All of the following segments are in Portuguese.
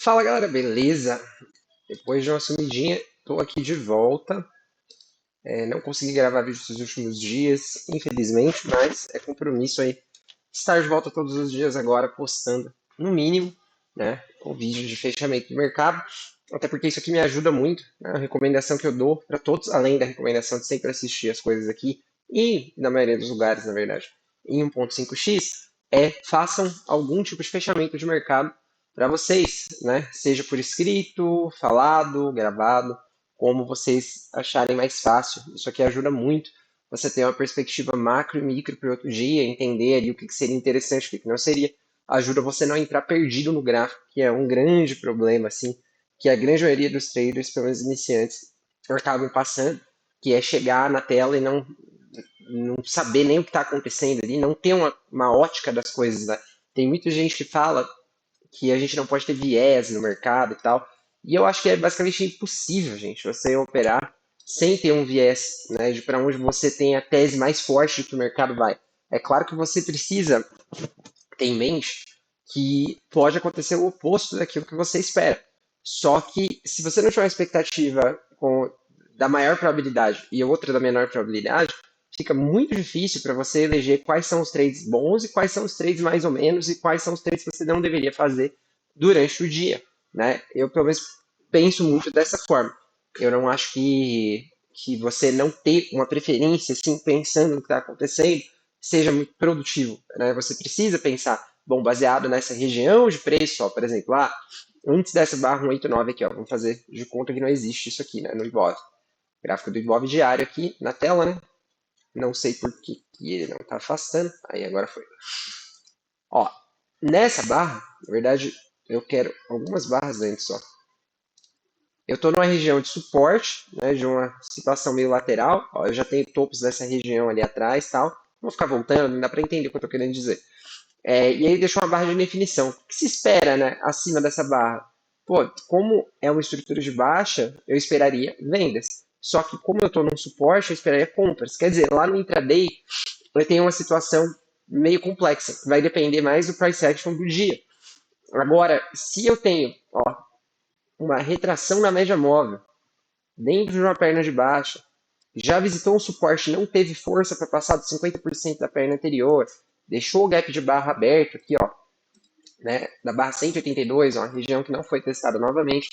Fala galera, beleza? Depois de uma sumidinha, tô aqui de volta. Não consegui gravar vídeo esses últimos dias, infelizmente, mas é compromisso aí estar de volta todos os dias agora, postando, no mínimo, né, com vídeo de fechamento do mercado. Até porque isso aqui me ajuda muito, né? A recomendação que eu dou para todos, além da recomendação de sempre assistir as coisas aqui, e na maioria dos lugares, na verdade, em 1.5x, façam algum tipo de fechamento de mercado para vocês, né? Seja por escrito, falado, gravado, como vocês acharem mais fácil. Isso aqui ajuda muito você ter uma perspectiva macro e micro para outro dia, entender ali o que seria interessante, o que não seria. Ajuda você a não entrar perdido no gráfico, que é um grande problema, assim, que a grande maioria dos traders, pelo menos iniciantes, acabam passando, que é chegar na tela e não saber nem o que está acontecendo ali, não ter uma ótica das coisas, né? Tem muita gente que fala que a gente não pode ter viés no mercado e tal. E eu acho que é basicamente impossível, gente, você operar sem ter um viés, né, de para onde você tem a tese mais forte que o mercado vai. É claro que você precisa ter em mente que pode acontecer o oposto daquilo que você espera. Só que se você não tiver uma expectativa da maior probabilidade e outra da menor probabilidade, fica muito difícil para você eleger quais são os trades bons e quais são os trades mais ou menos e quais são os trades que você não deveria fazer durante o dia, né? Eu pelo menos penso muito dessa forma. Eu não acho que você não ter uma preferência assim pensando no que está acontecendo seja muito produtivo, né? Você precisa pensar, bom, baseado nessa região de preço, ó, por exemplo, antes dessa barra 189 aqui, ó, vamos fazer de conta que não existe isso aqui, né, no Ibov. Gráfico do Ibov diário aqui na tela, né? Não sei por que ele não está afastando. Aí agora foi. Ó, nessa barra, na verdade, eu quero algumas barras antes só. Eu estou numa região de suporte, né, de uma situação meio lateral. Ó, eu já tenho topos dessa região ali atrás, tal. Vou ficar voltando, não dá para entender o que eu estou querendo dizer. E aí deixou uma barra de definição. O que se espera, né, acima dessa barra? Pô, como é uma estrutura de baixa, eu esperaria vendas. Só que como eu estou num suporte, eu esperaria compras. Quer dizer, lá no intraday, eu tenho uma situação meio complexa, que vai depender mais do price action do dia. Agora, se eu tenho uma retração na média móvel, dentro de uma perna de baixa, já visitou um suporte, não teve força para passar dos 50% da perna anterior, deixou o gap de barra aberto aqui, ó, né, da barra 182, uma região que não foi testada novamente,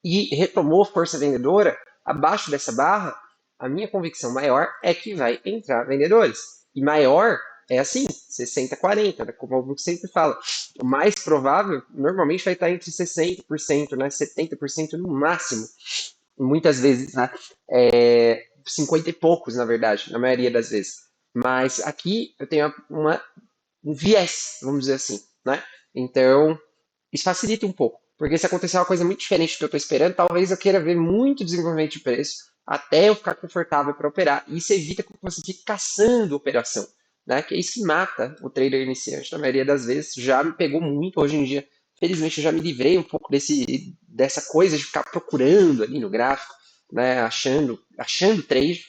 e retomou força vendedora, abaixo dessa barra, a minha convicção maior é que vai entrar vendedores. E maior é assim, 60-40, né, como o Augusto sempre fala. O mais provável, normalmente, vai estar entre 60%, né, 70% no máximo. Muitas vezes, né, 50 e poucos, na verdade, na maioria das vezes. Mas aqui eu tenho um viés, vamos dizer assim, né? Então, isso facilita um pouco. Porque se acontecer uma coisa muito diferente do que eu estou esperando, talvez eu queira ver muito desenvolvimento de preço até eu ficar confortável para operar. E isso evita que você fique caçando operação, né? Que é isso que mata o trader iniciante. Na maioria das vezes, já me pegou muito hoje em dia. Felizmente, eu já me livrei um pouco dessa coisa de ficar procurando ali no gráfico, né? Achando trade.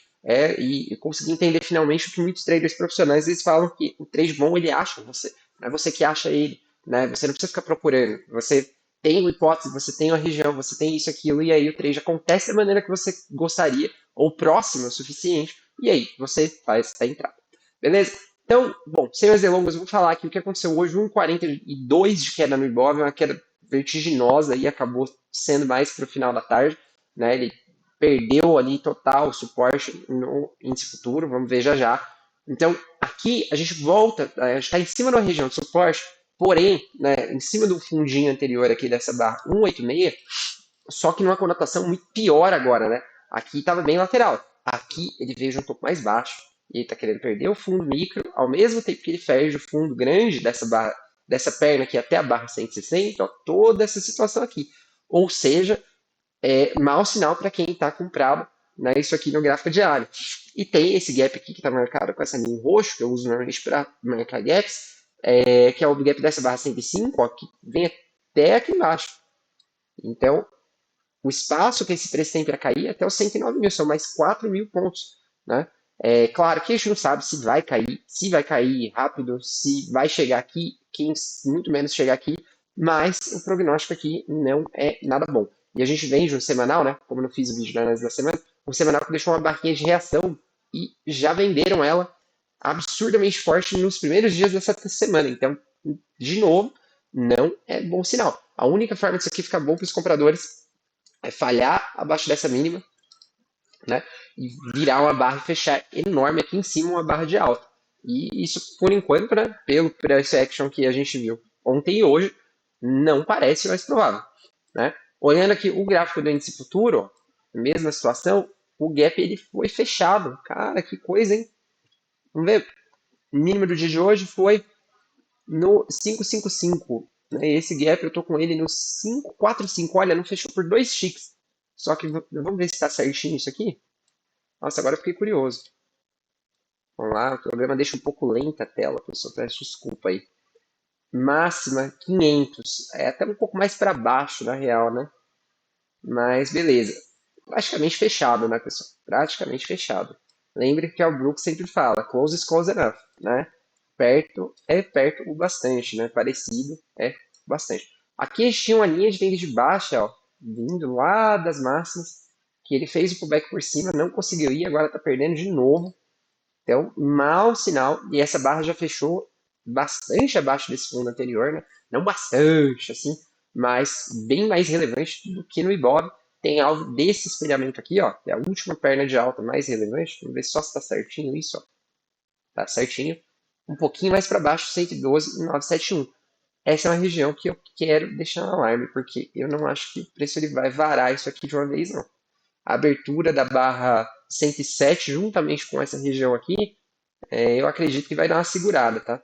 E consegui entender finalmente o que muitos traders profissionais eles falam que o trade bom ele acha você, não é você que acha ele, né? Você não precisa ficar procurando. Você tem uma hipótese, você tem uma região, você tem isso, aquilo, e aí o trade acontece da maneira que você gostaria, ou próximo o suficiente, e aí você faz a entrada. Beleza? Então, bom, sem mais delongas, vou falar aqui o que aconteceu hoje, 1,42 de queda no Ibov, uma queda vertiginosa e acabou sendo mais para o final da tarde, né? Ele perdeu ali total o suporte no índice futuro, vamos ver já já. Então, aqui a gente volta, a gente está em cima da região de suporte, porém, né, em cima do fundinho anterior aqui dessa barra 186, só que numa conotação muito pior agora, né? Aqui estava bem lateral. Aqui ele veio de um topo mais baixo e ele está querendo perder o fundo micro, ao mesmo tempo que ele perde o fundo grande dessa barra, dessa perna aqui até a barra 160, ó, toda essa situação aqui. Ou seja, mau sinal para quem está comprado, né, isso aqui no gráfico diário. E tem esse gap aqui que está marcado com essa linha em roxo, que eu uso normalmente para marcar gaps, que é o gap dessa barra 105, ó, que vem até aqui embaixo. Então, o espaço que esse preço tem para cair é até os 109 mil, são mais 4 mil pontos. Né? É claro que a gente não sabe se vai cair rápido, se vai chegar aqui, quem muito menos chegar aqui, mas o prognóstico aqui não é nada bom. E a gente vende no semanal, né? Como eu não fiz o vídeo da análise da semana, o semanal que deixou uma barrinha de reação e já venderam ela absurdamente forte nos primeiros dias dessa semana. Então, de novo, não é bom sinal. A única forma disso aqui ficar bom para os compradores é falhar abaixo dessa mínima, né? E virar uma barra e fechar enorme aqui em cima, uma barra de alta. E isso, por enquanto, né, pelo price action que a gente viu ontem e hoje, não parece mais provável, né? Olhando aqui o gráfico do índice futuro, ó, mesma situação, o gap ele foi fechado. Cara, que coisa, hein? Vamos ver. O mínimo do dia de hoje foi no 555. Né? Esse gap eu tô com ele no 545. Olha, não fechou por 2 ticks. Só que vamos ver se está certinho isso aqui. Nossa, agora eu fiquei curioso. Vamos lá, o programa deixa um pouco lenta a tela, pessoal, peço desculpa aí. Máxima 500, é até um pouco mais para baixo, na real, né? Mas beleza. Praticamente fechado, né, pessoal? Praticamente fechado. Lembre que é o Brooks sempre fala, close is close enough, né? Perto é perto o bastante, né? Parecido é bastante. Aqui a gente tinha uma linha de tendência de baixa, ó, vindo lá das máximas, que ele fez o pullback por cima, não conseguiu ir, agora está perdendo de novo. Então, mau sinal. E essa barra já fechou bastante abaixo desse fundo anterior, né? Não bastante, assim, mas bem mais relevante do que no Ibov. Tem algo desse espelhamento aqui, ó, que é a última perna de alta mais relevante. Vamos ver só se está certinho isso, ó. Tá certinho. Um pouquinho mais para baixo, 112,971. Essa é uma região que eu quero deixar no alarme, porque eu não acho que o preço ele vai varar isso aqui de uma vez, não. A abertura da barra 107, juntamente com essa região aqui, eu acredito que vai dar uma segurada, tá?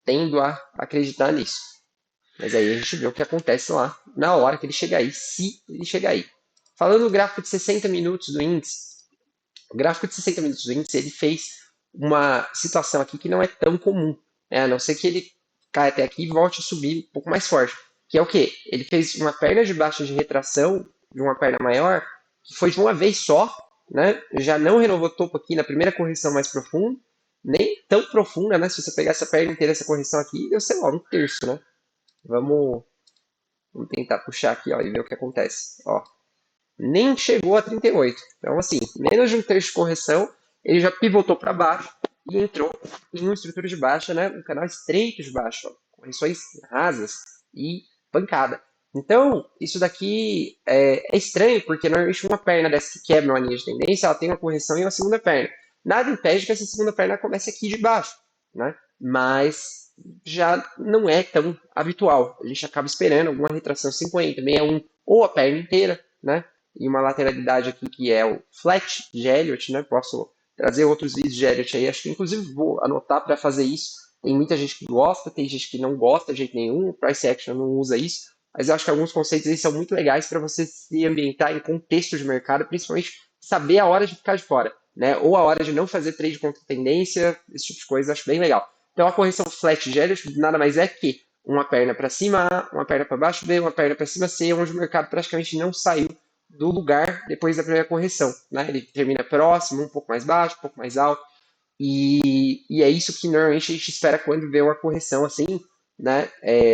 Tendo a acreditar nisso. Mas aí a gente vê o que acontece lá na hora que ele chegar aí, se ele chegar aí. Falando do gráfico de 60 minutos do índice, o gráfico de 60 minutos do índice, ele fez uma situação aqui que não é tão comum, né? A não ser que ele caia até aqui e volte a subir um pouco mais forte. Que é o quê? Ele fez uma perna de baixa de retração de uma perna maior, que foi de uma vez só, né? Já não renovou topo aqui na primeira correção mais profunda, nem tão profunda, né? Se você pegar essa perna inteira, essa correção aqui, deu, sei lá, um terço, né? Vamos, vamos tentar puxar aqui, ó, e ver o que acontece. Ó, nem chegou a 38. Então, assim, menos de um terço de correção, ele já pivotou para baixo e entrou em uma estrutura de baixa, né? Um canal estreito de baixa, ó, correções rasas e pancada. Então, isso daqui é estranho, porque normalmente uma perna dessa que quebra uma linha de tendência, ela tem uma correção em uma segunda perna. Nada impede que essa segunda perna comece aqui de baixo, né? Mas já não é tão habitual. A gente acaba esperando alguma retração 50, 61, ou a perna inteira, né? E uma lateralidade aqui que é o flat de Elliott, né? Posso trazer outros vídeos de Elliott aí, acho que inclusive vou anotar para fazer isso. Tem muita gente que gosta, tem gente que não gosta de jeito nenhum, o Price Action não usa isso, mas eu acho que alguns conceitos aí são muito legais para você se ambientar em contexto de mercado, principalmente saber a hora de ficar de fora, né? Ou a hora de não fazer trade contra tendência, esse tipo de coisa, eu acho bem legal. Então a correção flat de Elliott nada mais é que uma perna para cima A, uma perna para baixo B, uma perna para cima C, onde o mercado praticamente não saiu do lugar depois da primeira correção. Né? Ele termina próximo, um pouco mais baixo, um pouco mais alto. E é isso que normalmente a gente espera quando vê uma correção assim. Né?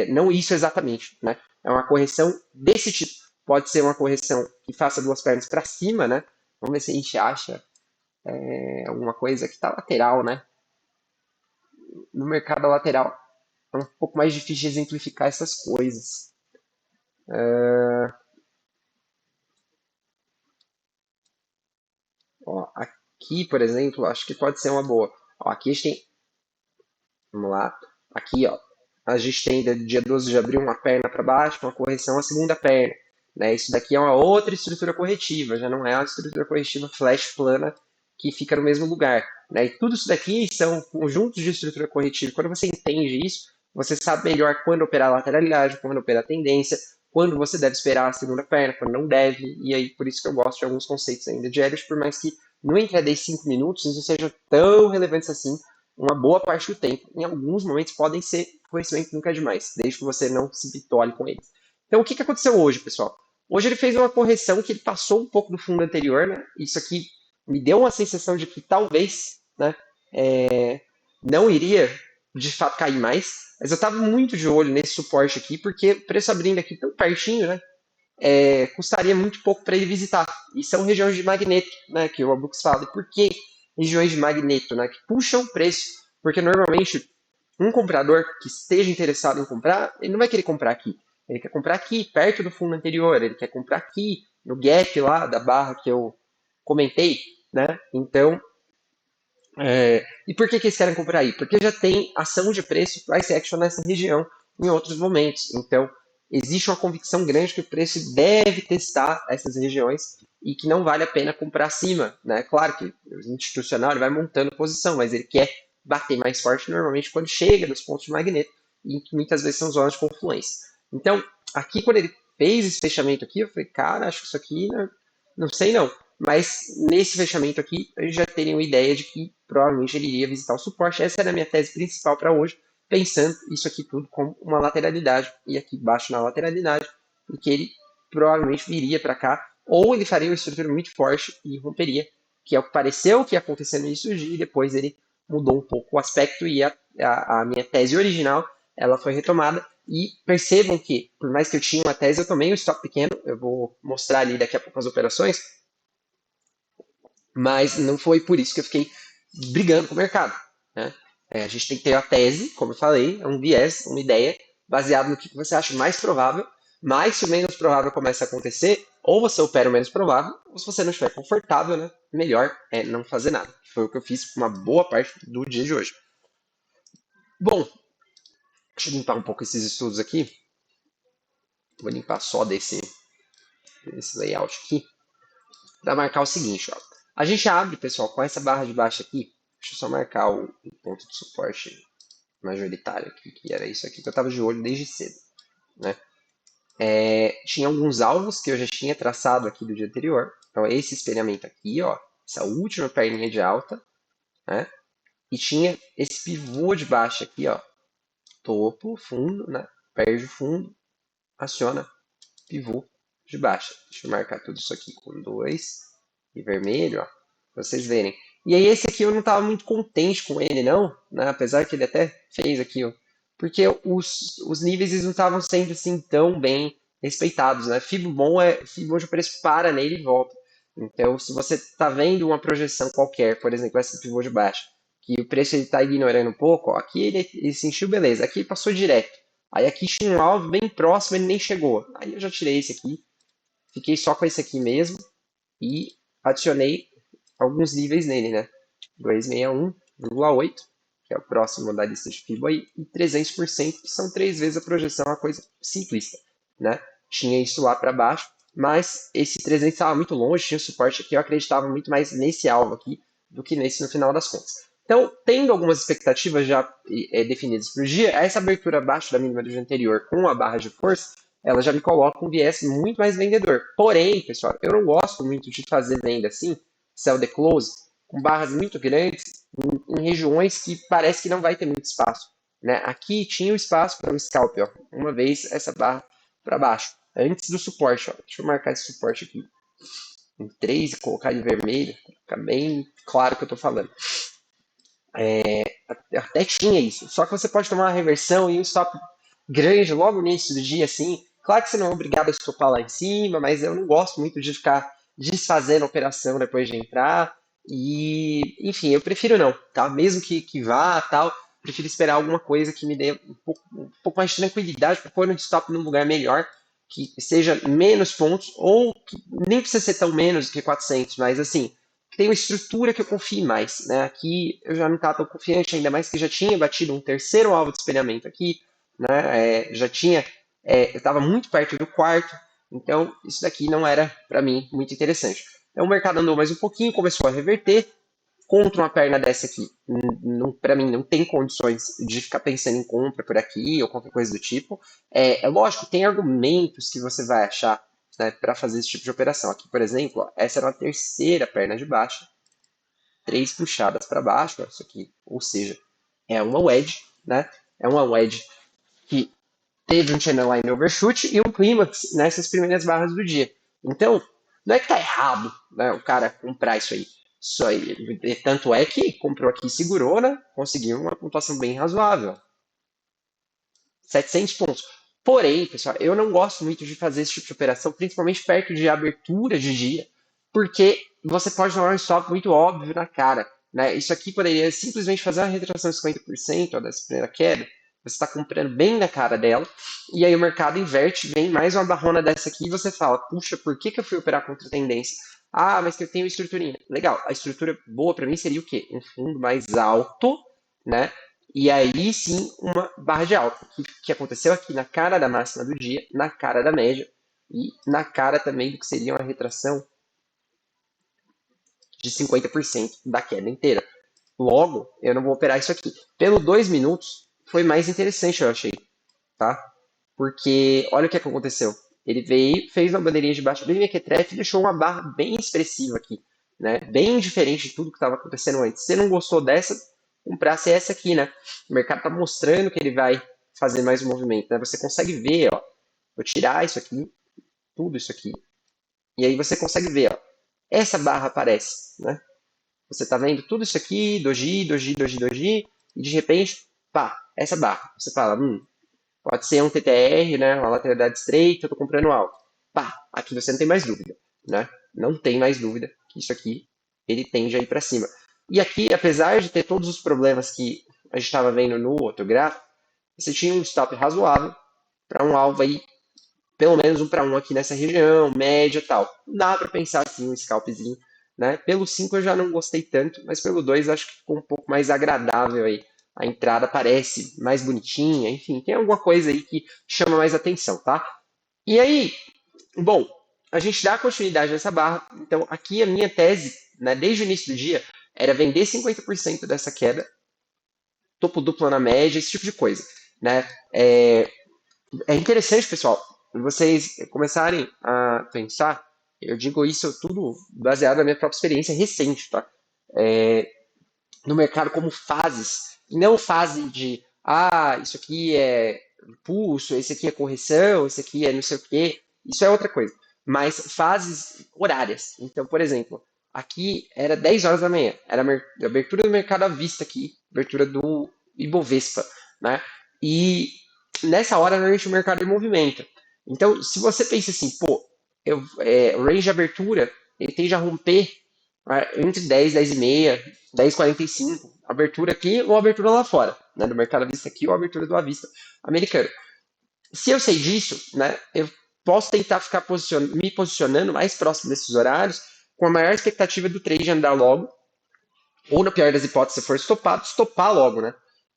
Não isso exatamente. Né? É uma correção desse tipo. Pode ser uma correção que faça duas pernas para cima. Né? Vamos ver se a gente acha alguma coisa que está lateral. Né? No mercado lateral é um pouco mais difícil de exemplificar essas coisas. Ó, aqui, por exemplo, acho que pode ser uma boa. Ó, aqui a gente tem. Vamos lá. Aqui, ó. A gente tem dia 12 de abril uma perna para baixo, uma correção, a segunda perna. Né? Isso daqui é uma outra estrutura corretiva, já não é uma estrutura corretiva flash plana que fica no mesmo lugar. Né? E tudo isso daqui são conjuntos de estrutura corretiva. Quando você entende isso, você sabe melhor quando operar lateralidade, quando operar tendência, quando você deve esperar a segunda perna, quando não deve. E aí, por isso que eu gosto de alguns conceitos ainda de Elliott, por mais que no intraday 5 minutos não sejam tão relevantes assim, uma boa parte do tempo. Em alguns momentos podem ser conhecimento nunca é demais, desde que você não se bitole com eles. Então, o que aconteceu hoje, pessoal? Hoje ele fez uma correção que ele passou um pouco do fundo anterior, né? Isso aqui me deu uma sensação de que talvez, né, não iria de fato cair mais, Mas eu estava muito de olho nesse suporte aqui, porque o preço abrindo aqui tão pertinho, né? Custaria muito pouco para ele visitar. E são regiões de magneto, né, que o Albrooks fala. E por que regiões de magneto, né, que puxam o preço? Porque normalmente um comprador que esteja interessado em comprar, ele não vai querer comprar aqui. Ele quer comprar aqui, perto do fundo anterior. Ele quer comprar aqui, no gap lá da barra que eu comentei, né? Então, e por que eles querem comprar aí? Porque já tem ação de preço, price action nessa região em outros momentos. Então, existe uma convicção grande que o preço deve testar essas regiões e que não vale a pena comprar acima, né? Claro que o institucional ele vai montando posição, mas ele quer bater mais forte normalmente quando chega nos pontos de magneto e que muitas vezes são zonas de confluência. Então, aqui quando ele fez esse fechamento aqui, eu falei, cara, acho que isso aqui não sei não. Mas nesse fechamento aqui, a gente já teria uma ideia de que provavelmente ele iria visitar o suporte. Essa era a minha tese principal para hoje, pensando isso aqui tudo como uma lateralidade, e aqui embaixo na lateralidade, e que ele provavelmente viria para cá, ou ele faria uma estrutura muito forte e romperia, que é o que pareceu que ia acontecer no início do dia, e depois ele mudou um pouco o aspecto, e a minha tese original ela foi retomada. E percebam que, por mais que eu tinha uma tese, eu tomei um stop pequeno, eu vou mostrar ali daqui a pouco as operações, mas não foi por isso que eu fiquei brigando com o mercado. Né? A gente tem que ter a tese, como eu falei, é um viés, uma ideia, baseado no que você acha mais provável, mas se o menos provável começa a acontecer, ou você opera o menos provável, ou se você não estiver confortável, né, melhor é não fazer nada. Foi o que eu fiz por uma boa parte do dia de hoje. Bom, deixa eu limpar um pouco esses estudos aqui. Vou limpar só desse layout aqui, para marcar o seguinte, ó. A gente abre, pessoal, com essa barra de baixo aqui. Deixa eu só marcar o ponto de suporte majoritário aqui, que era isso aqui que eu estava de olho desde cedo. Né? Tinha alguns alvos que eu já tinha traçado aqui do dia anterior. Então, esse espelhamento aqui, ó, essa última perninha de alta, né? E tinha esse pivô de baixo aqui, ó, topo, fundo, né? Perde o fundo, aciona pivô de baixa. Deixa eu marcar tudo isso aqui com 2 e vermelho, ó, pra vocês verem. E aí esse aqui eu não estava muito contente com ele, não, né? Apesar que ele até fez aqui, ó, porque os níveis eles não estavam sendo assim tão bem respeitados, né? Fibro bom fibra onde o preço para nele e volta. Então, se você está vendo uma projeção qualquer, por exemplo, essa pivô de baixa, que o preço está ignorando um pouco, ó, aqui ele sentiu beleza, aqui ele passou direto. Aí aqui tinha um alvo bem próximo, ele nem chegou. Aí eu já tirei esse aqui, fiquei só com esse aqui mesmo e adicionei alguns níveis nele, né? 261,8, que é o próximo da lista de FIBO aí, e 300%, que são 3 vezes a projeção, uma coisa simplista, né? Tinha isso lá para baixo, mas esse 300 estava muito longe, tinha suporte aqui, eu acreditava muito mais nesse alvo aqui do que nesse no final das contas. Então, tendo algumas expectativas já definidas para o dia, essa abertura abaixo da mínima do dia anterior com a barra de força, ela já me coloca um viés muito mais vendedor. Porém, pessoal, eu não gosto muito de fazer venda assim, sell the close, com barras muito grandes, em regiões que parece que não vai ter muito espaço. Né? Aqui tinha o espaço para um scalp, ó, uma vez essa barra para baixo, antes do suporte. Ó. Deixa eu marcar esse suporte aqui em 3 e colocar em vermelho, fica bem claro o que eu estou falando. Até tinha isso, só que você pode tomar uma reversão e um stop grande logo no início do dia, assim. Claro que você não é obrigado a estopar lá em cima, mas eu não gosto muito de ficar desfazendo a operação depois de entrar. E, enfim, eu prefiro não, tá? Mesmo que vá, tal, prefiro esperar alguma coisa que me dê um pouco mais de tranquilidade para pôr no stop num lugar melhor, que seja menos pontos, ou que nem precisa ser tão menos do que 400, mas assim, que tenha uma estrutura que eu confie mais, né? Aqui eu já não estava tão confiante, ainda mais que já tinha batido um terceiro alvo de espelhamento aqui, né? Já tinha, eu estava muito perto do quarto, então isso daqui não era para mim muito interessante. Então o mercado andou mais um pouquinho, começou a reverter contra uma perna dessa aqui. Para mim não tem condições de ficar pensando em compra por aqui ou qualquer coisa do tipo. É lógico, tem argumentos que você vai achar, né, para fazer esse tipo de operação. Aqui, por exemplo, ó, essa era uma terceira perna de baixa, 3 puxadas para baixo, ó, isso aqui, ou seja, é uma wedge, né? É uma wedge que teve um channel line overshoot e um clímax nessas primeiras barras do dia. Então, não é que tá errado, né, o cara comprar isso aí. Isso aí. Tanto é que comprou aqui e segurou, né? Conseguiu uma pontuação bem razoável. 700 pontos. Porém, pessoal, eu não gosto muito de fazer esse tipo de operação, principalmente perto de abertura de dia, porque você pode tomar um stop muito óbvio na cara. Né? Isso aqui poderia simplesmente fazer uma retração de 50% ó, dessa primeira queda. Você está comprando bem na cara dela, e aí o mercado inverte, vem mais uma barrona dessa aqui e você fala, puxa, por que eu fui operar contra a tendência? Ah, mas que eu tenho estruturinha. Legal, a estrutura boa para mim seria o quê? Um fundo mais alto, né? E aí sim uma barra de alta, que aconteceu aqui na cara da máxima do dia, na cara da média e na cara também do que seria uma retração de 50% da queda inteira. Logo, eu não vou operar isso aqui. Pelo 2 minutos, foi mais interessante, eu achei, tá? Porque olha o que aconteceu. Ele veio, fez uma bandeirinha de baixo bem mequetrefe e deixou uma barra bem expressiva aqui, né? Bem diferente de tudo que estava acontecendo antes. Se você não gostou dessa, comprasse essa aqui, né? O mercado está mostrando que ele vai fazer mais um movimento, né? Você consegue ver, ó. Vou tirar isso aqui, tudo isso aqui, e aí você consegue ver, ó. Essa barra aparece, né? Você está vendo tudo isso aqui, doji, doji, doji, doji, e de repente, pá, essa barra. Você fala, pode ser um TTR, né? Uma lateralidade estreita, eu estou comprando alto. Pá, aqui você não tem mais dúvida, né? Não tem mais dúvida que isso aqui ele tende a ir para cima. E aqui, apesar de ter todos os problemas que a gente estava vendo no outro gráfico, você tinha um stop razoável para um alvo aí, pelo menos um para um aqui nessa região, média e tal. Dá para pensar assim, um scalpzinho, né? Pelo 5 eu já não gostei tanto, mas pelo 2 acho que ficou um pouco mais agradável aí. A entrada parece mais bonitinha, enfim, tem alguma coisa aí que chama mais atenção, tá? E aí, bom, a gente dá continuidade nessa barra. Então, aqui a minha tese, né, desde o início do dia, era vender 50% dessa queda, topo duplo na média, esse tipo de coisa, né? É interessante, pessoal, vocês começarem a pensar, eu digo isso tudo baseado na minha própria experiência recente, tá? É, no mercado como fases, e não fase de, isso aqui é impulso, esse aqui é correção, esse aqui é não sei o quê, isso é outra coisa. Mas fases horárias. Então, por exemplo, aqui era 10 horas da manhã, era a abertura do mercado à vista aqui, abertura do Ibovespa, né? E nessa hora, normalmente, o mercado é movimento. Então, se você pensa assim, pô, o range de abertura, ele tende a romper entre 10, 10 e meia, 10h45, abertura aqui ou abertura lá fora, né, do mercado à vista aqui ou abertura do à vista americano. Se eu sei disso, né, eu posso tentar ficar me posicionando mais próximo desses horários com a maior expectativa do trade andar logo, ou na pior das hipóteses, se for estopado, estopar logo, né?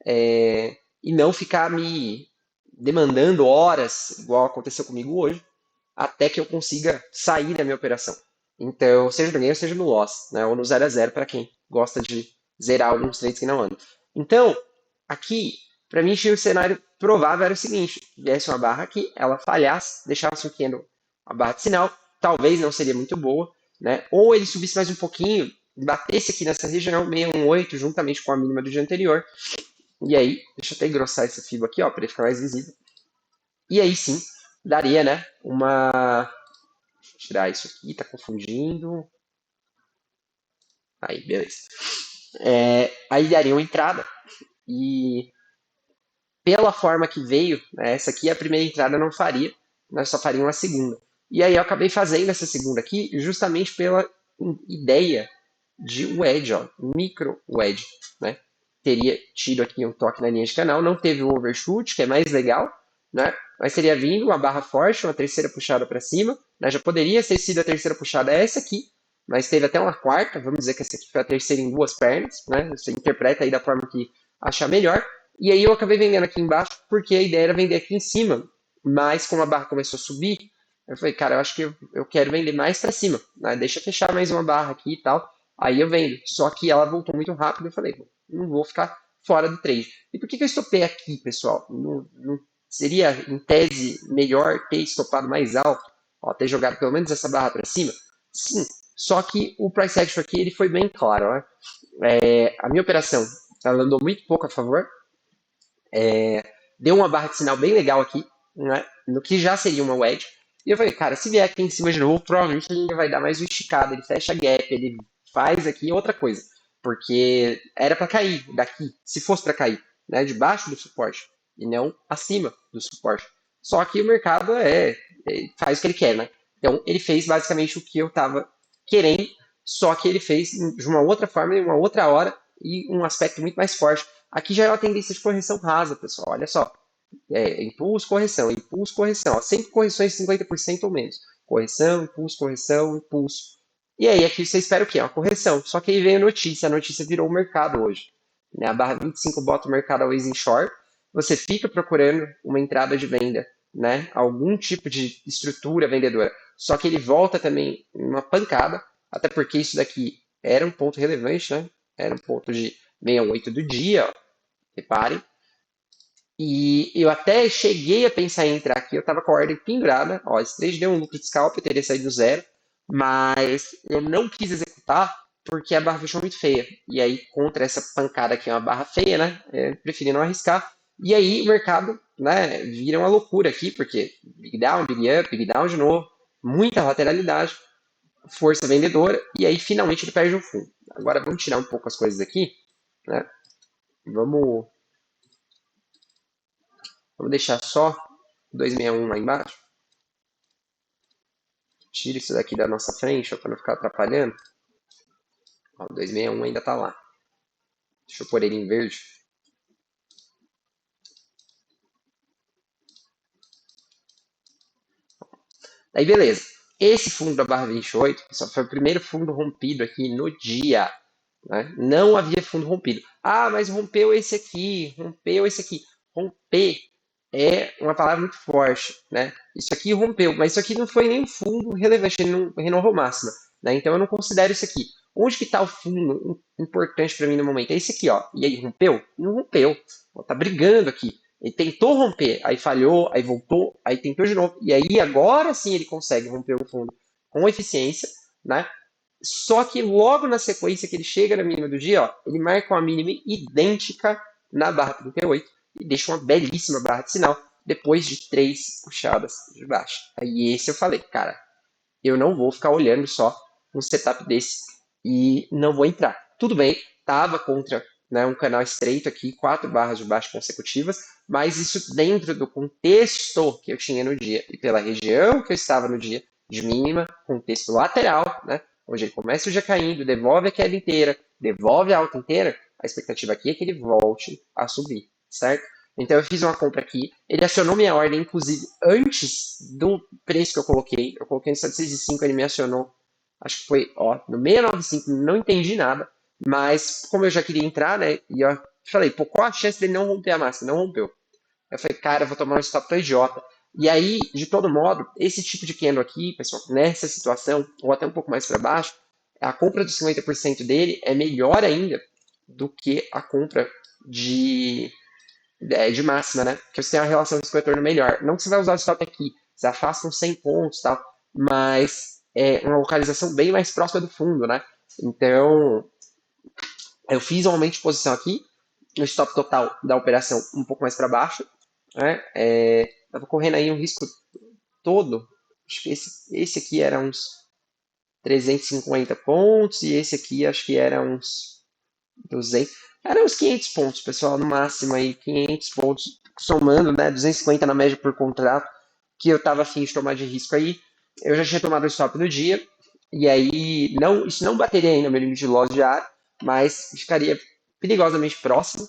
E não ficar me demandando horas, igual aconteceu comigo hoje, até que eu consiga sair da minha operação. Então, seja no ganho, seja no loss, né? Ou no 0 a 0 para quem gosta de zerar alguns trades que não andam. Então, aqui, para mim, o cenário provável era o seguinte: viesse uma barra aqui, ela falhasse, deixasse um candle a barra de sinal, talvez não seria muito boa, né? Ou ele subisse mais um pouquinho, batesse aqui nessa região 618, juntamente com a mínima do dia anterior, e aí, deixa eu até engrossar esse fibra aqui, ó, para ele ficar mais visível. E aí sim, daria, né, uma. Deixa eu tirar isso aqui, tá confundindo. Aí, beleza. Aí daria uma entrada. E pela forma que veio, né, essa aqui a primeira entrada não faria, nós só faríamos a segunda. E aí eu acabei fazendo essa segunda aqui justamente pela ideia de wedge, ó, micro wedge, né? Teria tido aqui um toque na linha de canal, não teve o overshoot, que é mais legal, né? Mas teria vindo uma barra forte, uma terceira puxada para cima, né? Já poderia ter sido a terceira puxada essa aqui, mas teve até uma quarta, vamos dizer que essa aqui foi a terceira em duas pernas, né? Você interpreta aí da forma que achar melhor. E aí eu acabei vendendo aqui embaixo, porque a ideia era vender aqui em cima, mas como a barra começou a subir, eu falei, cara, eu acho que eu quero vender mais para cima, né? Deixa eu fechar mais uma barra aqui e tal. Aí eu vendo. Só que ela voltou muito rápido. Eu falei, não vou ficar fora do trade. E por que eu estopei aqui, pessoal? Não seria, em tese, melhor ter estopado mais alto? Ó, ter jogado pelo menos essa barra para cima? Sim. Só que o price action aqui ele foi bem claro. Né? A minha operação ela andou muito pouco a favor. Deu uma barra de sinal bem legal aqui, né? No que já seria uma wedge. E eu falei, cara, se vier aqui em cima de novo, provavelmente ele vai dar mais uma esticada, ele fecha gap, ele faz aqui outra coisa. Porque era para cair daqui, se fosse para cair, né? Debaixo do suporte. e não acima do suporte. Só que o mercado faz o que ele quer, né? Então ele fez basicamente o que eu estava querendo, só que ele fez de uma outra forma, em uma outra hora e um aspecto muito mais forte. Aqui já é uma tendência de correção rasa, pessoal. Olha só. Impulso, correção, impulso, correção. Ó, sempre correções de 50% ou menos. Correção, impulso. E aí, aqui você espera o quê? Uma correção. Só que aí veio a notícia virou o mercado hoje. Né? A barra 25 bota o mercado always in short. Você fica procurando uma entrada de venda, né? Algum tipo de estrutura vendedora. Só que ele volta também uma pancada, até porque isso daqui era um ponto relevante, né? Era um ponto de 68 do dia, ó. Reparem. E eu até cheguei a pensar em entrar aqui, eu estava com a ordem pendurada. Ó, esse trade deu um lucro de scalp, eu teria saído do zero, mas eu não quis executar porque a barra fechou muito feia. E aí, contra essa pancada aqui, uma barra feia, né? Preferi não arriscar. E aí, o mercado, né, vira uma loucura aqui, porque big down de novo, muita lateralidade, força vendedora, e aí finalmente ele perde o fundo. Agora vamos tirar um pouco as coisas aqui, né? Vamos Vamos deixar só 261 lá embaixo. Tira isso daqui da nossa frente, para não ficar atrapalhando. Ó, o 261 ainda está lá. Deixa eu pôr ele em verde. Aí beleza. Esse fundo da barra 28, pessoal, foi o primeiro fundo rompido aqui no dia. Né? Não havia fundo rompido. Ah, mas rompeu esse aqui, rompeu esse aqui. Romper é uma palavra muito forte, né? Isso aqui rompeu, mas isso aqui não foi nem um fundo relevante, ele não renovou máxima, né? Então eu não considero isso aqui. Onde que está o fundo importante para mim no momento? É esse aqui, ó. E aí, rompeu? Não rompeu. Tá brigando aqui. Ele tentou romper, aí falhou, aí voltou, aí tentou de novo. E aí agora sim ele consegue romper o fundo com eficiência, né? Só que logo na sequência que ele chega na mínima do dia, ó, ele marca uma mínima idêntica na barra 38 e deixa uma belíssima barra de sinal depois de 3 puxadas de baixo. Aí esse eu falei, cara, eu não vou ficar olhando só um setup desse e não vou entrar. Tudo bem, estava contra, né, um canal estreito aqui, 4 barras de baixo consecutivas, mas isso dentro do contexto que eu tinha no dia e pela região que eu estava no dia de mínima, contexto lateral, né, onde ele começa o dia caindo, devolve a queda inteira, devolve a alta inteira, a expectativa aqui é que ele volte a subir, certo? Então eu fiz uma compra aqui, ele acionou minha ordem, inclusive, antes do preço que eu coloquei. Eu coloquei no 705, ele me acionou, acho que foi, ó, no 695, não entendi nada. Mas como eu já queria entrar, né, e eu falei, pô, qual a chance dele não romper a máxima? Não rompeu. Eu falei, cara, eu vou tomar um stop, tô idiota. E aí, de todo modo, esse tipo de candle aqui, pessoal, nessa situação, ou até um pouco mais para baixo, a compra dos 50% dele é melhor ainda do que a compra de máxima, né? Porque você tem uma relação risco-retorno melhor. Não que você vai usar o stop aqui, você afasta uns 100 pontos e tal, mas é uma localização bem mais próxima do fundo, né? Então, eu fiz um aumento de posição aqui, o stop total da operação um pouco mais para baixo, né? Tava correndo aí um risco todo, acho que esse aqui era uns 350 pontos e esse aqui acho que era uns 200. Era uns 500 pontos, pessoal, no máximo aí, 500 pontos, somando, né, 250 na média por contrato, que eu tava afim de tomar de risco aí. Eu já tinha tomado o stop no dia, e aí isso não bateria ainda no meu limite de loss diário, mas ficaria perigosamente próximo,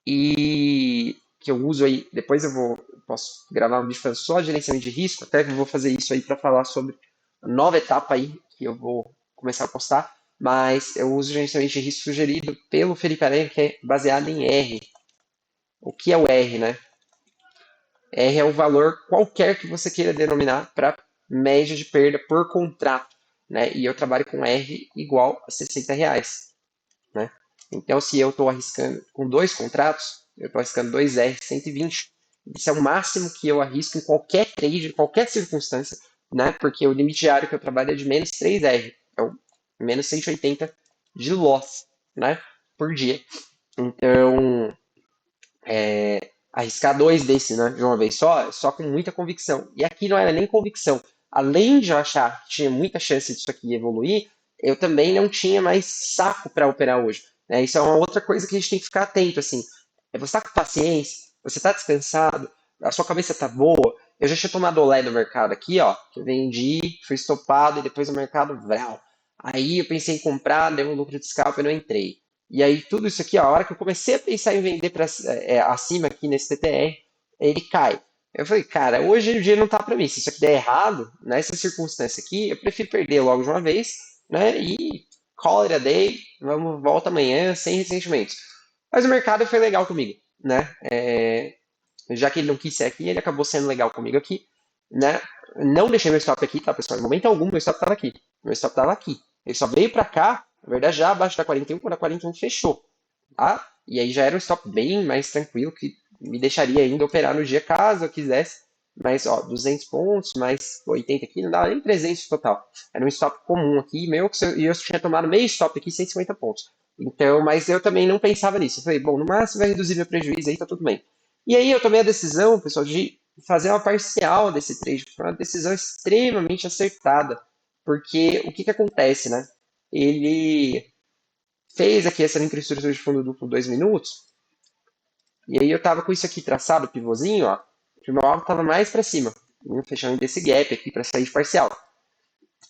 e que eu uso aí, depois posso gravar um vídeo falando só de gerenciamento de risco, até que eu vou fazer isso aí para falar sobre a nova etapa aí, que eu vou começar a postar, mas eu uso o gerenciamento de risco sugerido pelo Felipe Aranha, que é baseado em R. O que é o R, né? R é o valor qualquer que você queira denominar para média de perda por contrato, né? E eu trabalho com R igual a R$ 60, né? Então, se eu estou arriscando com 2 contratos, eu estou arriscando 2R 120. Isso é o máximo que eu arrisco em qualquer trade, em qualquer circunstância, né? Porque o limite diário que eu trabalho é de menos 3R, então menos 180 de loss, né? Por dia. Então, arriscar 2 desse, né, de uma vez só com muita convicção. E aqui não era nem convicção. Além de eu achar que tinha muita chance disso aqui evoluir, eu também não tinha mais saco para operar hoje. Né? Isso é uma outra coisa que a gente tem que ficar atento. Assim, você está com paciência? Você tá descansado? A sua cabeça tá boa? Eu já tinha tomado olé no mercado aqui, ó, que eu vendi, fui estopado e depois o mercado, vral. Aí eu pensei em comprar, deu um lucro de scalp e não entrei. E aí tudo isso aqui, ó, a hora que eu comecei a pensar em vender para acima aqui nesse TTR, ele cai. Eu falei, cara, hoje o dia não tá para mim. Se isso aqui der errado, nessa circunstância aqui, eu prefiro perder logo de uma vez, né? E call it a day, vamos volta amanhã sem ressentimentos. Mas o mercado foi legal comigo, né? Já que ele não quis ser aqui, ele acabou sendo legal comigo aqui, né? Não deixei meu stop aqui, tá, pessoal? Em momento algum, meu stop estava aqui. Meu stop estava aqui. Ele só veio para cá, na verdade, já abaixo da 41, quando a 41 fechou, tá? E aí já era um stop bem mais tranquilo, que me deixaria ainda operar no dia caso eu quisesse. Mas, ó, 200 pontos, mais 80 aqui, não dava nem 300 total. Era um stop comum aqui, meu, e eu tinha tomado meio stop aqui, 150 pontos. Então, mas eu também não pensava nisso. Eu falei, bom, no máximo vai reduzir meu prejuízo aí, tá tudo bem. E aí eu tomei a decisão, pessoal, de fazer uma parcial desse trade. Foi uma decisão extremamente acertada. Porque o que que acontece, né? Ele fez aqui essa microestrutura de fundo duplo 2 minutos, e aí eu tava com isso aqui traçado, o pivôzinho, ó, que o meu alvo tava mais para cima, fechando desse gap aqui para sair de parcial.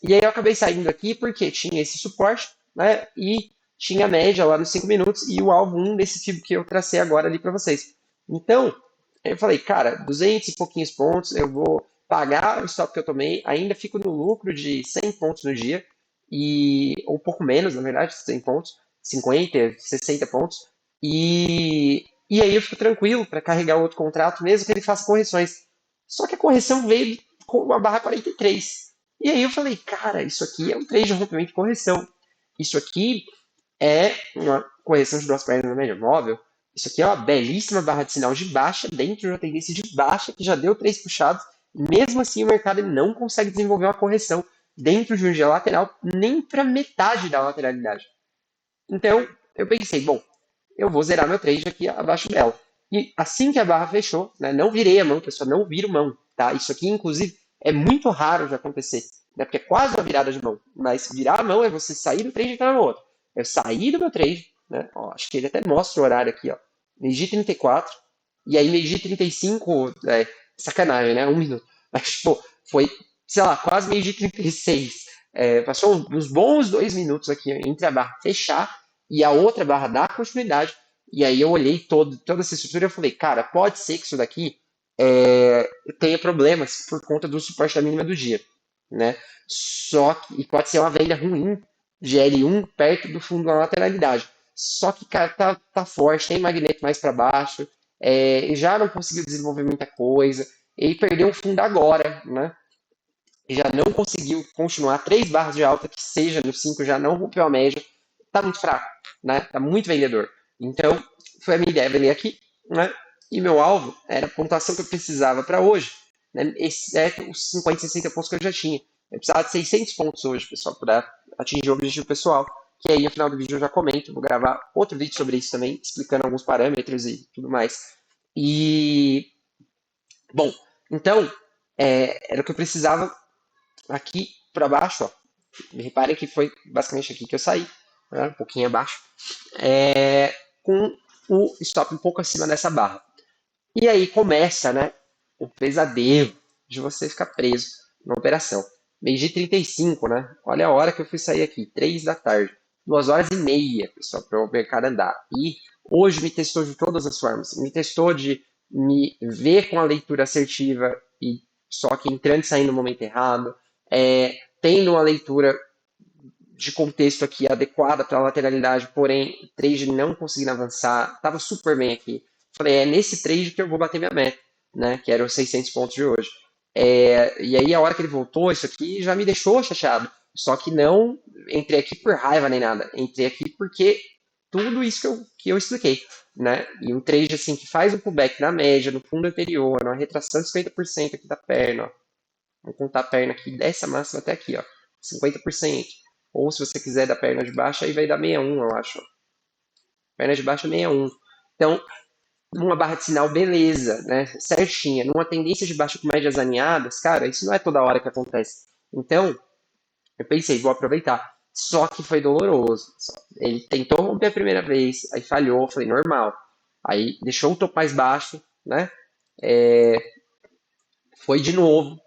E aí eu acabei saindo aqui porque tinha esse suporte, né, e tinha a média lá nos 5 minutos e o alvo 1 desse tipo que eu tracei agora ali para vocês. Então, eu falei, cara, 200 e pouquinhos pontos, eu vou pagar o stop que eu tomei, ainda fico no lucro de 100 pontos no dia, ou um pouco menos, na verdade, 100 pontos, 50, 60 pontos, e aí eu fico tranquilo para carregar o outro contrato, mesmo que ele faça correções. Só que a correção veio com uma barra 43. E aí eu falei, cara, isso aqui é um trade de rompimento de correção. Isso aqui é uma correção de duas pernas na média móvel. Isso aqui é uma belíssima barra de sinal de baixa dentro de uma tendência de baixa que já deu três puxados. Mesmo assim, o mercado não consegue desenvolver uma correção dentro de um dia lateral nem para metade da lateralidade. Então, eu pensei, bom, eu vou zerar meu trade aqui abaixo dela. E assim que a barra fechou, né, não virei a mão, pessoal, não viro mão, tá? Isso aqui, inclusive, é muito raro de acontecer, né? Porque é quase uma virada de mão. Mas virar a mão é você sair do trade e entrar no outro. Eu saí do meu trade, né? Ó, acho que ele até mostra o horário aqui, ó. Meio-dia 34, e aí meio-dia 35, sacanagem, né? Um minuto. Mas, pô, foi, sei lá, quase meio-dia 36. Passou uns bons 2 minutos aqui entre a barra fechar e a outra barra dar continuidade. E aí eu olhei toda essa estrutura e eu falei, cara, pode ser que isso daqui tenha problemas por conta do suporte da mínima do dia, né? Só que e pode ser uma venda ruim de L1 perto do fundo da lateralidade. Só que, cara, tá forte, tem magneto mais para baixo, já não conseguiu desenvolver muita coisa, ele perdeu o fundo agora, né? Já não conseguiu continuar 3 barras de alta, que seja no 5 já não rompeu a média, tá muito fraco, né? Tá muito vendedor. Então, foi a minha ideia vender aqui, né? E meu alvo era a pontuação que eu precisava para hoje, né? Exceto os 50, 60 pontos que eu já tinha. Eu precisava de 600 pontos hoje, pessoal, para atingir o objetivo pessoal. Que aí no final do vídeo eu já comento, vou gravar outro vídeo sobre isso também, explicando alguns parâmetros e tudo mais. E, bom, então, era o que eu precisava aqui para baixo, ó. Reparem que foi basicamente aqui que eu saí, né? Um pouquinho abaixo, com o stop um pouco acima dessa barra. E aí começa, né, o pesadelo de você ficar preso na operação. Meio-dia 35, né? Olha a hora que eu fui sair aqui, 3 da tarde. 2 horas e meia, pessoal, para o mercado andar. E hoje me testou de todas as formas. Me testou de me ver com a leitura assertiva e só que entrando e saindo no momento errado. Tendo uma leitura de contexto aqui adequada para a lateralidade, porém o trade não conseguindo avançar, estava super bem aqui. Falei, é nesse trade que eu vou bater minha meta, né? Que era os 600 pontos de hoje. E aí a hora que ele voltou, isso aqui já me deixou chateado. Só que não entrei aqui por raiva nem nada. Entrei aqui porque tudo isso que eu expliquei, né? E um trade assim que faz um pullback na média, no fundo anterior, uma retração de 50% aqui da perna, ó. Vou contar a perna aqui dessa máxima até aqui, ó, 50%. Ou se você quiser da perna de baixo, aí vai dar 61, eu acho. Perna de baixo é 61. Então, numa barra de sinal, beleza, né? Certinha. Numa tendência de baixo com médias alinhadas, cara, isso não é toda hora que acontece. Então, eu pensei, vou aproveitar. Só que foi doloroso. Ele tentou romper a primeira vez, aí falhou, falei, normal. Aí deixou o topo mais baixo, né? É, foi de novo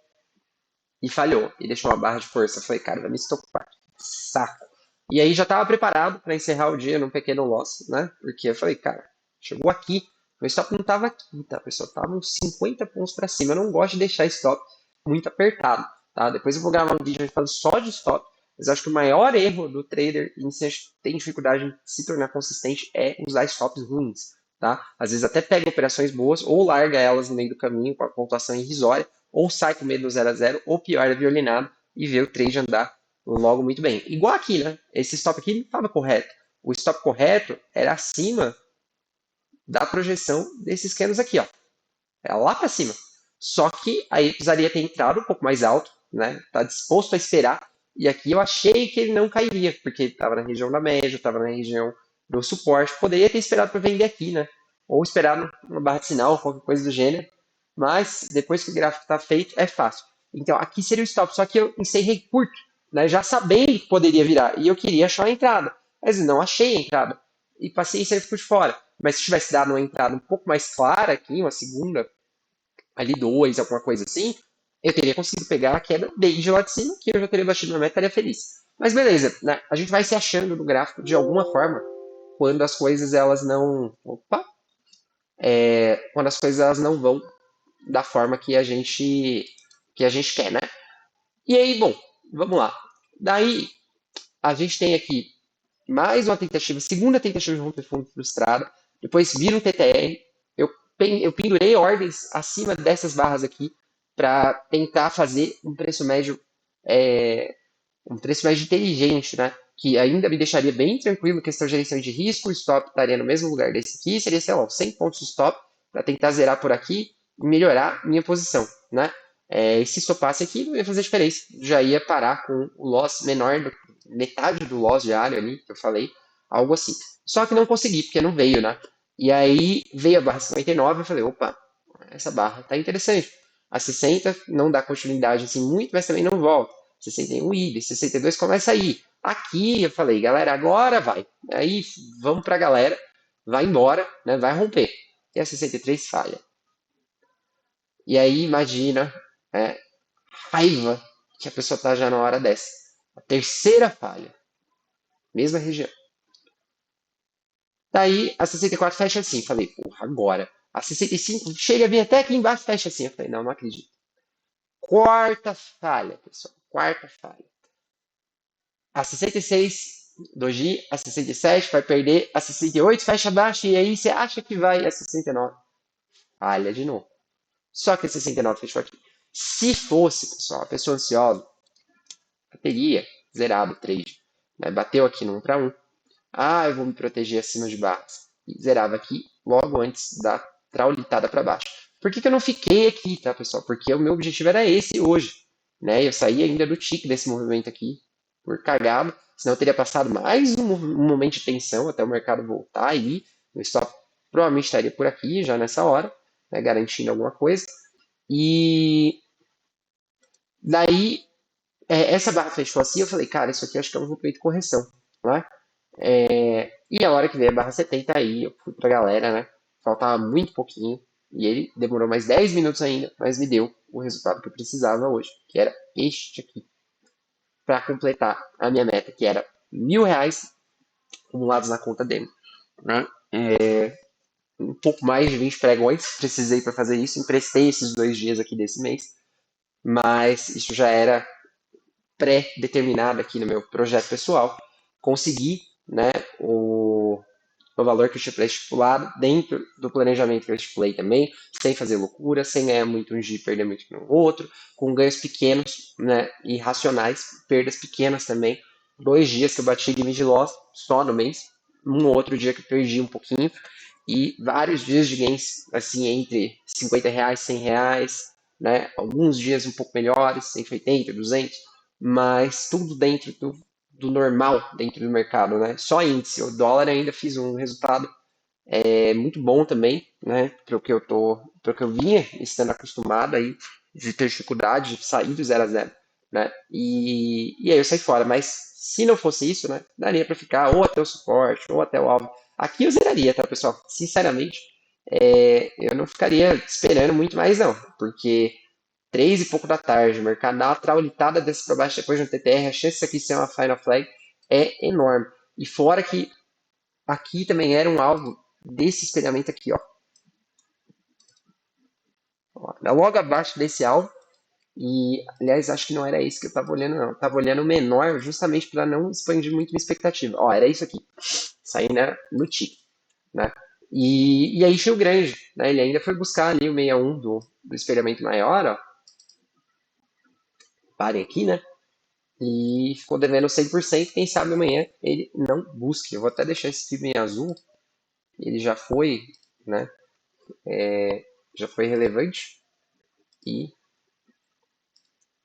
e falhou. E deixou uma barra de força. Eu falei, cara, vai me estopar. Saco. E aí já estava preparado para encerrar o dia num pequeno loss, né? Porque eu falei, cara, chegou aqui, meu stop não estava aqui, tá, pessoal? Tava uns 50 pontos para cima. Eu não gosto de deixar stop muito apertado, tá? Depois eu vou gravar um vídeo falando só de stop, mas eu acho que o maior erro do trader iniciante que tem dificuldade em se tornar consistente é usar stops ruins, tá? Às vezes até pega operações boas ou larga elas no meio do caminho com a pontuação irrisória, ou sai com medo do 0 a 0, ou pior, é violinado e vê o trade andar logo muito bem. Igual aqui, né? Esse stop aqui não estava correto. O stop correto era acima da projeção desses candles aqui, ó. Era lá para cima. Só que aí precisaria ter entrado um pouco mais alto, né? Tá disposto a esperar. E aqui eu achei que ele não cairia, porque estava na região da média, estava na região do suporte. Poderia ter esperado para vender aqui, né? Ou esperado uma barra de sinal, qualquer coisa do gênero. Mas depois que o gráfico está feito, é fácil. Então aqui seria o stop, só que eu encerrei curto, né? Já sabendo que poderia virar. E eu queria achar a entrada. Mas não achei a entrada. E passei esse por fora. Mas se tivesse dado uma entrada um pouco mais clara aqui, uma segunda, ali 2, alguma coisa assim, eu teria conseguido pegar a queda desde lá de cima, que eu já teria batido na meta e estaria feliz. Mas beleza, né? A gente vai se achando no gráfico de alguma forma quando as coisas elas não. Opa! Quando as coisas elas não vão da forma que a gente quer, né? E aí, bom, vamos lá. Daí a gente tem aqui mais uma tentativa, segunda tentativa de romper fundo frustrada, depois vira um TTR. Eu pendurei ordens acima dessas barras aqui para tentar fazer é, um preço médio inteligente, né? Que ainda me deixaria bem tranquilo, questão de gerenciação de risco, o stop estaria no mesmo lugar desse aqui, seria, sei lá, 100 pontos de stop para tentar zerar por aqui e melhorar minha posição, né? Se estopasse aqui, não ia fazer diferença, já ia parar com o loss menor, metade do loss diário ali, que eu falei, algo assim. Só que não consegui, porque não veio, né? E aí veio a barra 59, eu falei, opa, essa barra tá interessante. A 60 não dá continuidade assim muito, mas também não volta. 61 ida, 62 começa a ir. Aqui eu falei, galera, agora vai. Aí vamos pra galera, vai embora, né? Vai romper. E a 63 falha. E aí imagina, é, raiva que a pessoa tá já na hora dessa. A terceira falha, mesma região. Daí a 64 fecha assim. Falei, porra, agora. A 65 chega a vir até aqui embaixo, fecha assim. Eu falei, não, não acredito. Quarta falha, pessoal. Quarta falha. A 66 doji, a 67 vai perder, a 68 fecha abaixo e aí você acha que vai a 69. Falha de novo. Só que a 69 fechou aqui. Se fosse, pessoal, a pessoa ansiosa, teria zerado o trade. Né? Bateu aqui no 1 para 1. Ah, eu vou me proteger acima de barras. E zerava aqui logo antes da traulitada para baixo. Por que eu não fiquei aqui, tá, pessoal? Porque o meu objetivo era esse hoje. Né? Eu saí ainda do tique desse movimento aqui, por cagado. Senão eu teria passado mais um momento de tensão até o mercado voltar aí. O stop provavelmente estaria por aqui já nessa hora, né, garantindo alguma coisa. E daí, essa barra fechou assim, eu falei, cara, isso aqui acho que é um movimento de correção. Né? E a hora que veio a barra 70 aí, eu fui pra galera, né? Faltava muito pouquinho. E ele demorou mais 10 minutos ainda, mas me deu o resultado que eu precisava hoje, que era este aqui, para completar a minha meta, que era R$ 1.000 acumulados na conta dele. Né? Um pouco mais de 20 pregões precisei para fazer isso. Emprestei esses 2 dias aqui desse mês, mas isso já era pré-determinado aqui no meu projeto pessoal. Consegui, né, o valor que eu tinha estipulado dentro do planejamento que eu estipulei também, sem fazer loucura, sem ganhar muito um dia e perder muito no outro, com ganhos pequenos, né, e racionais, perdas pequenas também. 2 dias que eu bati limit de loss só no mês, um outro dia que eu perdi um pouquinho, e vários dias de gains, assim, entre R$ 50, R$ 100, né, alguns dias um pouco melhores, 180, 200, mas tudo dentro do normal dentro do mercado, né? Só índice. O dólar ainda fiz um resultado muito bom também, né? Pro que eu vinha estando acostumado aí de ter dificuldade de sair do 0 a 0, né? E aí eu saí fora. Mas se não fosse isso, né? Daria para ficar ou até o suporte ou até o alvo. Aqui eu zeraria, tá, pessoal? Sinceramente, eu não ficaria esperando muito mais não, porque 3 e pouco da tarde, o mercado dá uma traulitada dessa para baixo depois de um TTR, a chance disso aqui ser uma final flag é enorme. E fora que aqui também era um alvo desse espelhamento aqui, ó. Logo abaixo desse alvo. E, aliás, acho que não era isso que eu estava olhando, não. Eu estava olhando o menor justamente para não expandir muito minha expectativa. Ó, era isso aqui. Saí, né, no tique, né? E aí tinha o grande, né? Ele ainda foi buscar ali o 61 do espelhamento maior, ó. Parem aqui, né? E ficou devendo 100%. Quem sabe amanhã ele não busque. Eu vou até deixar esse fibra em azul. Ele já foi, né? Já foi relevante. E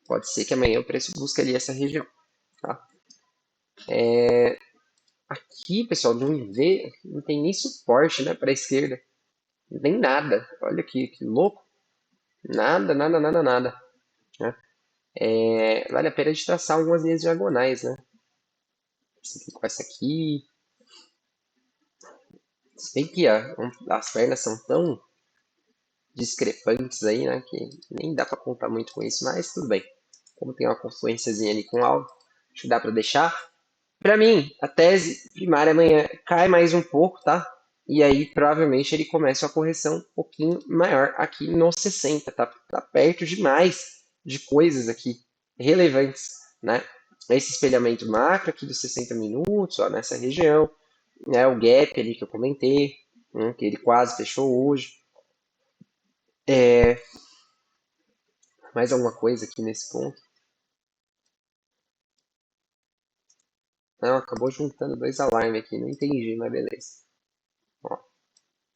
pode ser que amanhã o preço busque ali essa região, tá? Aqui, pessoal, não vê, não tem nem suporte, né, para a esquerda. Nem nada. Olha aqui, que louco. Nada, nada, nada, nada. Né? Vale a pena a gente traçar algumas linhas diagonais, né? Essa aqui com essa aqui. Se bem que as pernas são tão discrepantes aí, né? Que nem dá para contar muito com isso, mas tudo bem. Como tem uma confluênciazinha ali com algo, acho que dá para deixar. Para mim, a tese primária amanhã cai mais um pouco, tá? E aí, provavelmente, ele começa uma correção um pouquinho maior aqui no 60, tá? Tá perto demais de coisas aqui relevantes, né? Esse espelhamento macro aqui dos 60 minutos, ó, nessa região, né? O gap ali que eu comentei, que ele quase fechou hoje. Mais alguma coisa aqui nesse ponto? Não, acabou juntando dois alarmes aqui, não entendi, mas beleza. Ó,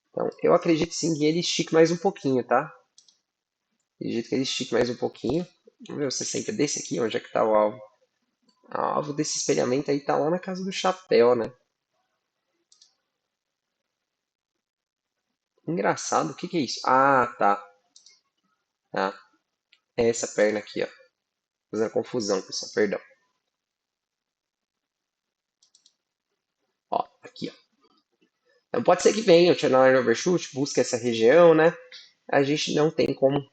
então, eu acredito sim que ele estique mais um pouquinho, tá? Acredito que ele estique mais um pouquinho. Vamos ver o 60 desse aqui, onde é que tá o alvo? O alvo desse espelhamento aí tá lá na casa do chapéu, né? Engraçado, o que que é isso? Ah, tá. Tá. É essa perna aqui, ó. Fazendo confusão, pessoal, perdão. Ó, aqui, ó. Então pode ser que venha o channel line overshoot, busque essa região, né? A gente não tem como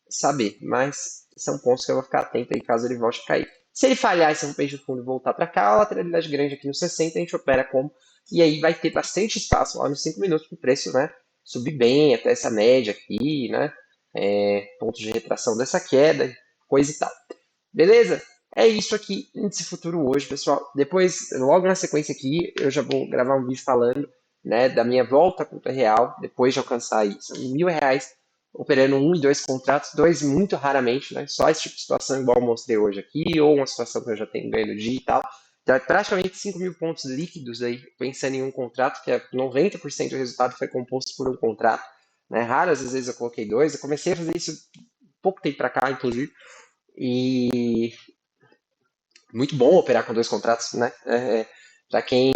saber, mas são pontos que eu vou ficar atento aí caso ele volte a cair. Se ele falhar esse peixe fundo e voltar para cá, a lateralidade grande aqui no 60 a gente opera como, e aí vai ter bastante espaço lá nos 5 minutos para o preço, né? Subir bem até essa média aqui, né? Pontos de retração dessa queda, coisa e tal. Beleza? É isso aqui, índice futuro hoje, pessoal. Depois, logo na sequência aqui, eu já vou gravar um vídeo falando, né, da minha volta à conta real, depois de alcançar aí, são R$ 1.000, operando um e dois contratos, dois muito raramente, né, só esse tipo de situação igual eu mostrei hoje aqui, ou uma situação que eu já tenho ganho no dia e tal. Então, é praticamente 5.000 pontos líquidos aí, pensando em um contrato, que é 90% do resultado foi composto por um contrato. Né? Raras às vezes eu coloquei dois, eu comecei a fazer isso pouco tempo para cá, inclusive, e muito bom operar com dois contratos, né? Para quem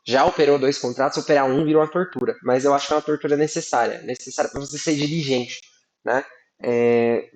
já operou dois contratos, operar um vira uma tortura. Mas eu acho que é uma tortura necessária para você ser diligente, né?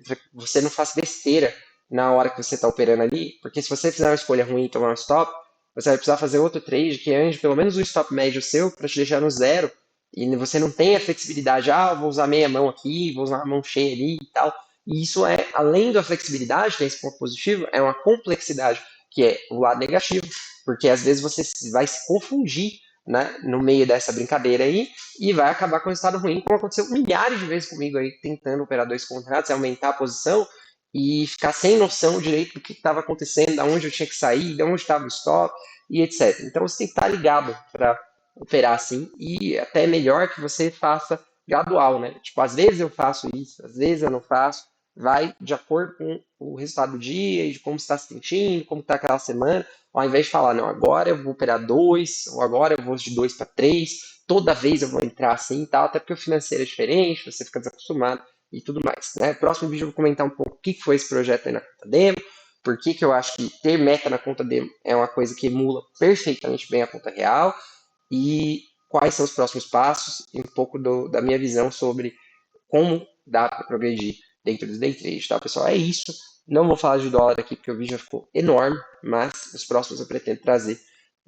Pra que você não faça besteira na hora que você está operando ali, porque se você fizer uma escolha ruim e tomar um stop, você vai precisar fazer outro trade que ande pelo menos o stop médio seu para te deixar no zero, e você não tem a flexibilidade, vou usar meia mão aqui, vou usar a mão cheia ali e tal. E isso é, além da flexibilidade, tem esse ponto positivo, é uma complexidade que é o lado negativo, porque às vezes você vai se confundir, né, no meio dessa brincadeira aí e vai acabar com um resultado ruim, como aconteceu milhares de vezes comigo aí, tentando operar dois contratos, aumentar a posição e ficar sem noção direito do que estava acontecendo, de onde eu tinha que sair, de onde estava o stop e etc. Então você tem que estar ligado para operar assim e até é melhor que você faça gradual, né? Tipo, às vezes eu faço isso, às vezes eu não faço, vai de acordo com o resultado do dia e de como você está se sentindo, como está aquela semana, ao invés de falar, não, agora eu vou operar dois, ou agora eu vou de dois para três, toda vez eu vou entrar assim e tal, até porque o financeiro é diferente, você fica desacostumado e tudo mais. Né? Próximo vídeo eu vou comentar um pouco o que foi esse projeto aí na conta demo, por que eu acho que ter meta na conta demo é uma coisa que emula perfeitamente bem a conta real e quais são os próximos passos e um pouco da minha visão sobre como dá para progredir dentro do day trade, tá, pessoal? É isso. Não vou falar de dólar aqui porque o vídeo já ficou enorme, mas os próximos eu pretendo trazer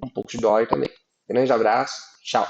um pouco de dólar também. Grande abraço, tchau.